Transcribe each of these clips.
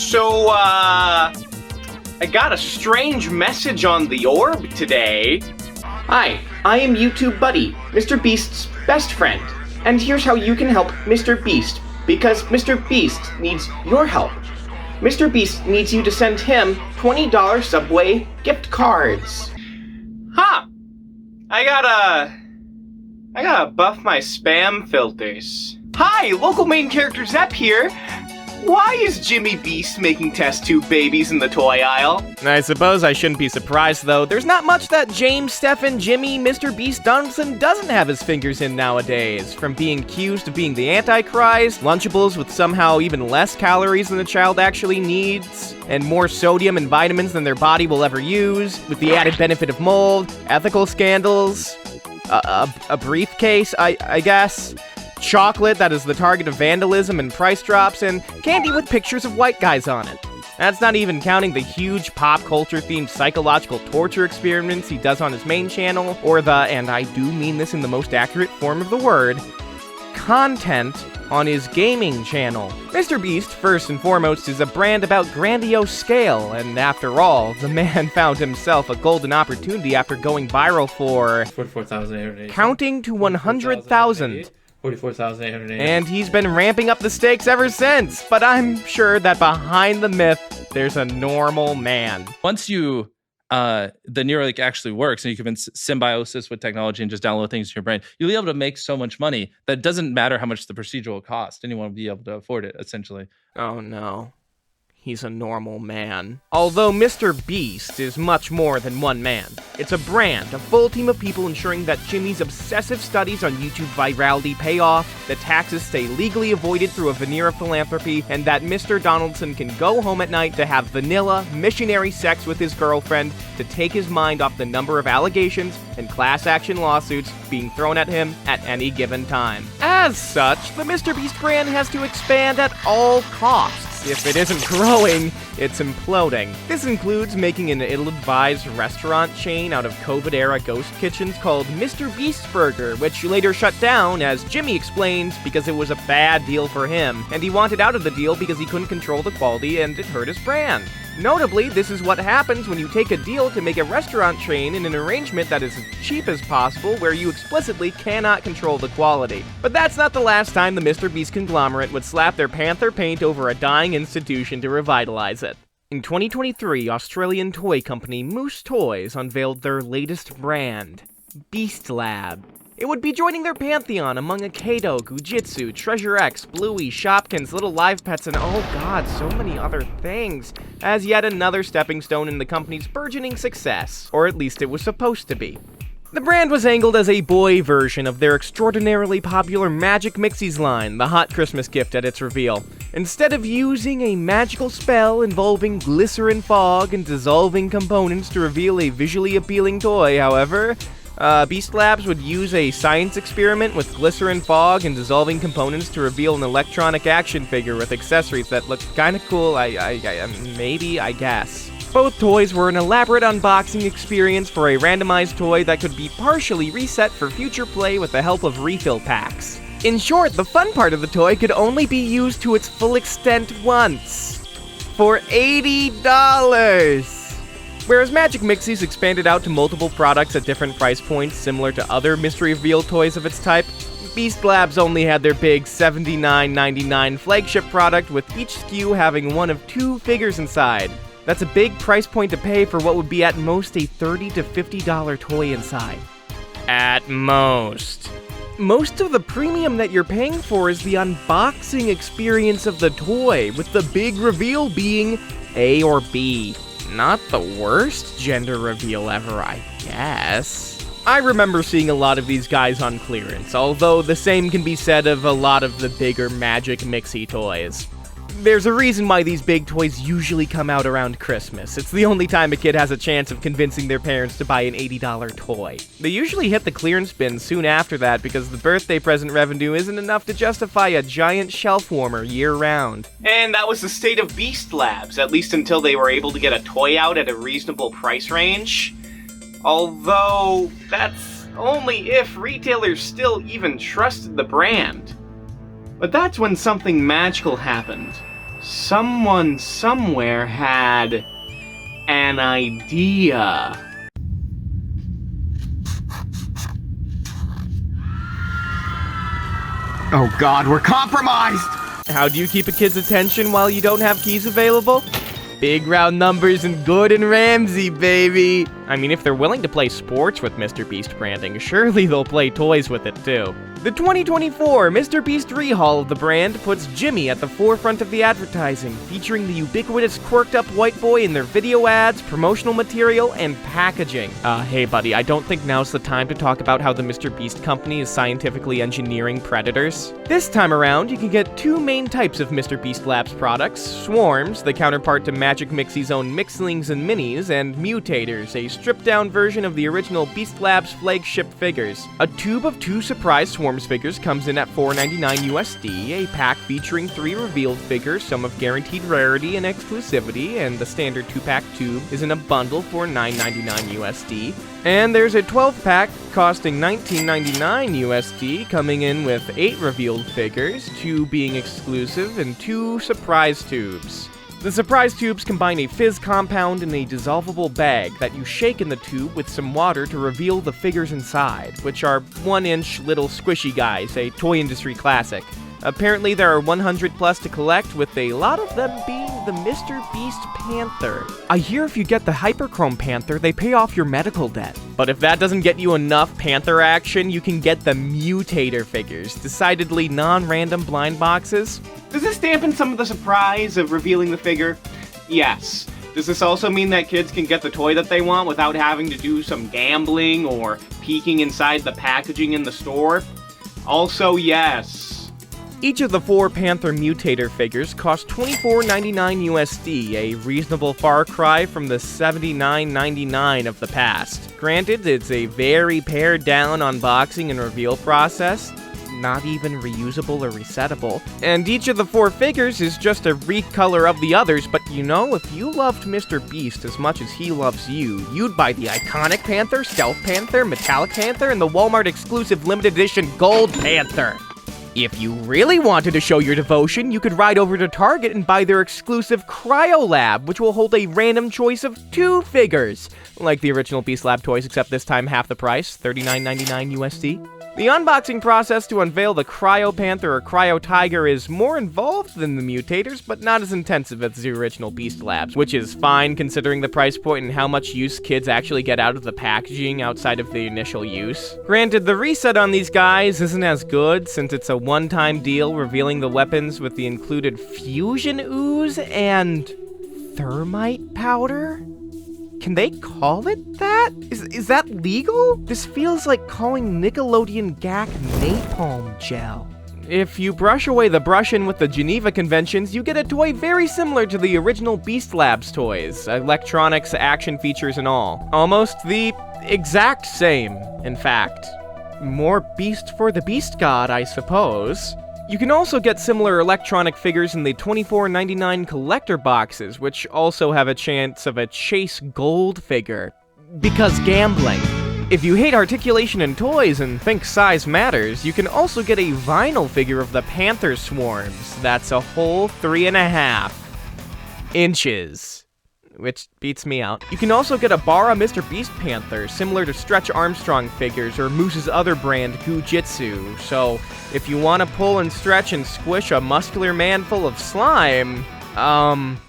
So, I got a strange message on the orb today. Hi, I am YouTube Buddy, MrBeast's best friend. And here's how you can help MrBeast, because MrBeast needs your help. MrBeast needs you to send him $20 Subway gift cards. Huh. I gotta buff my spam filters. Hi, local main character Zep here. Why is Jimmy Beast making test tube babies in the toy aisle? I suppose I shouldn't be surprised, though. There's not much that James, Stephen, Jimmy, MrBeast Donaldson doesn't have his fingers in nowadays. From being accused of being the Antichrist, Lunchables with somehow even less calories than the child actually needs, and more sodium and vitamins than their body will ever use, with the added benefit of mold, ethical scandals, a briefcase, I guess, chocolate that is the target of vandalism and price drops, and candy with pictures of white guys on it. That's not even counting the huge pop culture themed psychological torture experiments he does on his main channel, or the, and I do mean this in the most accurate form of the word, content on his gaming channel. MrBeast, first and foremost, is a brand about grandiose scale, and after all, the man found himself a golden opportunity after going viral for 44,880. counting to 100,000. 44,880. And he's been ramping up the stakes ever since, but I'm sure that behind the myth, there's a normal man. Once you, the Neuralink actually works and you can symbiosis with technology and just download things to your brain, you'll be able to make so much money that it doesn't matter how much the procedure will cost. Anyone will be able to afford it, essentially. Oh no. He's a normal man. Although MrBeast is much more than one man. It's a brand, a full team of people ensuring that Jimmy's obsessive studies on YouTube virality pay off, that taxes stay legally avoided through a veneer of philanthropy, and that Mr. Donaldson can go home at night to have vanilla, missionary sex with his girlfriend to take his mind off the number of allegations and class action lawsuits being thrown at him at any given time. As such, the MrBeast brand has to expand at all costs. If it isn't growing, it's imploding. This includes making an ill-advised restaurant chain out of COVID-era ghost kitchens called MrBeast Burger, which later shut down, as Jimmy explains, because it was a bad deal for him, and he wanted out of the deal because he couldn't control the quality and it hurt his brand. Notably, this is what happens when you take a deal to make a restaurant chain in an arrangement that is as cheap as possible, where you explicitly cannot control the quality. But that's not the last time the MrBeast conglomerate would slap their panther paint over a dying institution to revitalize it. In 2023, Australian toy company Moose Toys unveiled their latest brand, Beast Lab. It would be joining their pantheon among Akedo, Gujitsu, Treasure X, Bluey, Shopkins, Little Live Pets, and oh god, so many other things, as yet another stepping stone in the company's burgeoning success, or at least it was supposed to be. The brand was angled as a boy version of their extraordinarily popular Magic Mixies line, the hot Christmas gift at its reveal. Instead of using a magical spell involving glycerin fog and dissolving components to reveal a visually appealing toy, however, Beast Labs would use a science experiment with glycerin fog and dissolving components to reveal an electronic action figure with accessories that looked kinda cool, I guess. Both toys were an elaborate unboxing experience for a randomized toy that could be partially reset for future play with the help of refill packs. In short, the fun part of the toy could only be used to its full extent once. For $80! Whereas Magic Mixies expanded out to multiple products at different price points similar to other Mystery Reveal toys of its type, Beast Labs only had their big $79.99 flagship product, with each SKU having one of two figures inside. That's a big price point to pay for what would be at most a $30 to $50 toy inside. At most. Most of the premium that you're paying for is the unboxing experience of the toy, with the big reveal being A or B. Not the worst gender reveal ever, I guess. I remember seeing a lot of these guys on clearance, although the same can be said of a lot of the bigger Magic Mixie toys. There's a reason why these big toys usually come out around Christmas. It's the only time a kid has a chance of convincing their parents to buy an $80 toy. They usually hit the clearance bin soon after that because the birthday present revenue isn't enough to justify a giant shelf warmer year-round. And that was the state of Beast Labs, at least until they were able to get a toy out at a reasonable price range. Although, that's only if retailers still even trusted the brand. But that's when something magical happened. Someone somewhere had an idea. Oh God, we're compromised! How do you keep a kid's attention while you don't have keys available? Big round numbers and Gordon Ramsay, baby! I mean, if they're willing to play sports with MrBeast branding, surely they'll play toys with it too. The 2024 MrBeast rehaul of the brand puts Jimmy at the forefront of the advertising, featuring the ubiquitous quirked-up white boy in their video ads, promotional material, and packaging. Hey buddy, I don't think now's the time to talk about how the MrBeast company is scientifically engineering predators. This time around, you can get two main types of MrBeast Labs products: Swarms, the counterpart to Magic Mixie's own Mixlings and Minis, and Mutators, a stripped-down version of the original Beast Labs flagship figures. A tube of 2 surprise Swarms figures comes in at $4.99 USD, a pack featuring 3 revealed figures, some of guaranteed rarity and exclusivity, and the standard 2-pack tube is in a bundle for $9.99 USD. And there's a 12-pack costing $19.99 USD, coming in with 8 revealed figures, 2 being exclusive, and 2 surprise tubes. The surprise tubes combine a fizz compound in a dissolvable bag that you shake in the tube with some water to reveal the figures inside, which are 1-inch little squishy guys, a toy industry classic. Apparently there are 100 plus to collect, with a lot of them being the MrBeast Panther. I hear if you get the Hyperchrome Panther, they pay off your medical debt. But if that doesn't get you enough Panther action, you can get the Mutator figures, decidedly non-random blind boxes. Does this dampen some of the surprise of revealing the figure? Yes. Does this also mean that kids can get the toy that they want without having to do some gambling or peeking inside the packaging in the store? Also, yes. Each of the 4 Panther Mutator figures cost $24.99 USD, a reasonable far cry from the $79.99 of the past. Granted, it's a very pared down unboxing and reveal process, not even reusable or resettable. And each of the 4 figures is just a recolor of the others, but you know, if you loved MrBeast as much as he loves you, you'd buy the iconic Panther, Stealth Panther, Metallic Panther, and the Walmart exclusive limited edition Gold Panther. If you really wanted to show your devotion, you could ride over to Target and buy their exclusive Cryo Lab, which will hold a random choice of 2 figures, like the original Beast Lab toys, except this time half the price, $39.99 USD. The unboxing process to unveil the Cryo Panther or Cryo Tiger is more involved than the Mutators, but not as intensive as the original Beast Labs, which is fine considering the price point and how much use kids actually get out of the packaging outside of the initial use. Granted, the reset on these guys isn't as good, since it's a one-time deal revealing the weapons with the included fusion ooze and thermite powder? Can they call it that? Is that legal? This feels like calling Nickelodeon Gak napalm gel. If you brush away the brush-in with the Geneva Conventions, you get a toy very similar to the original Beast Labs toys, electronics, action features, and all. Almost the exact same, in fact. More beast for the beast god, I suppose. You can also get similar electronic figures in the $24.99 collector boxes, which also have a chance of a Chase Gold figure. Because gambling. If you hate articulation in toys and think size matters, you can also get a vinyl figure of the Panther Swarms. That's a whole 3.5 inches. Which beats me out. You can also get a Bara MrBeast Panther, similar to Stretch Armstrong figures or Moose's other brand, Gujitsu. So, if you want to pull and stretch and squish a muscular man full of slime,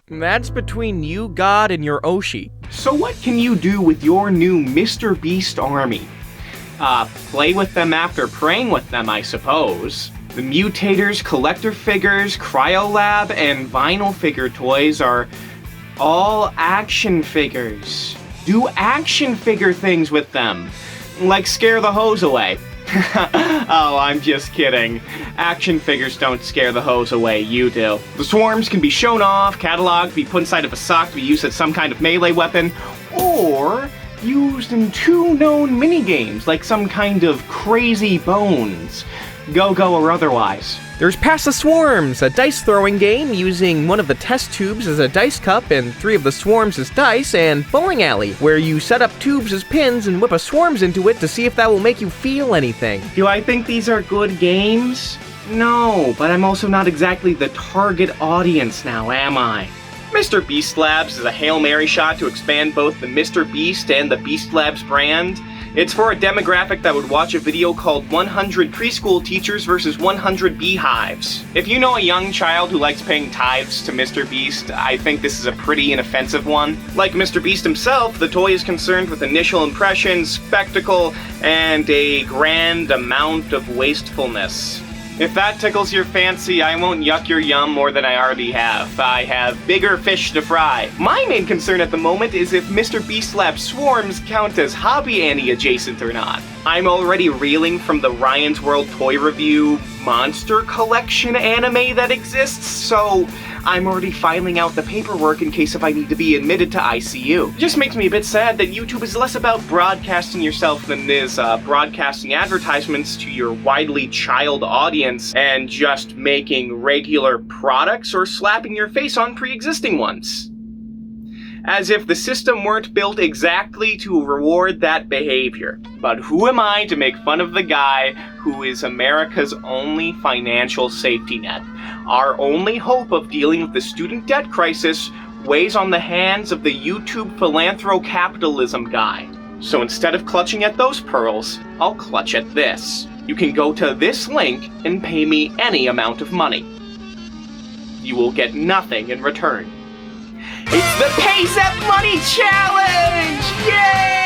that's between you, God, and your Oshi. So what can you do with your new MrBeast army? Play with them after praying with them, I suppose. The Mutators, collector figures, Cryo Lab, and vinyl figure toys are all action figures. Do action figure things with them. Like scare the hose away. Oh, I'm just kidding. Action figures don't scare the hose away, you do. The swarms can be shown off, cataloged, be put inside of a sock to be used as some kind of melee weapon, or used in 2 known minigames, like some kind of crazy bones. Go-go or otherwise. There's Pass the Swarms, a dice-throwing game using one of the test tubes as a dice cup and 3 of the swarms as dice, and Bowling Alley, where you set up tubes as pins and whip a swarms into it to see if that will make you feel anything. Do I think these are good games? No, but I'm also not exactly the target audience now, am I? Mr. Beast Labs is a Hail Mary shot to expand both the Mr. Beast and the Beast Labs brand. It's for a demographic that would watch a video called 100 Preschool Teachers versus 100 Beehives. If you know a young child who likes paying tithes to Mr. Beast, I think this is a pretty inoffensive one. Like Mr. Beast himself, the toy is concerned with initial impressions, spectacle, and a grand amount of wastefulness. If that tickles your fancy, I won't yuck your yum more than I already have. I have bigger fish to fry. My main concern at the moment is if Mr. Beast Lab swarms count as Hobby Annie adjacent or not. I'm already reeling from the Ryan's World Toy Review monster collection anime that exists, so I'm already filing out the paperwork in case if I need to be admitted to ICU. It just makes me a bit sad that YouTube is less about broadcasting yourself than it is broadcasting advertisements to your widely child audience and just making regular products or slapping your face on pre-existing ones. As if the system weren't built exactly to reward that behavior. But who am I to make fun of the guy who is America's only financial safety net? Our only hope of dealing with the student debt crisis weighs on the hands of the YouTube philanthrocapitalism guy. So instead of clutching at those pearls, I'll clutch at this. You can go to this link and pay me any amount of money. You will get nothing in return. It's the Pay That Money Challenge! Yay!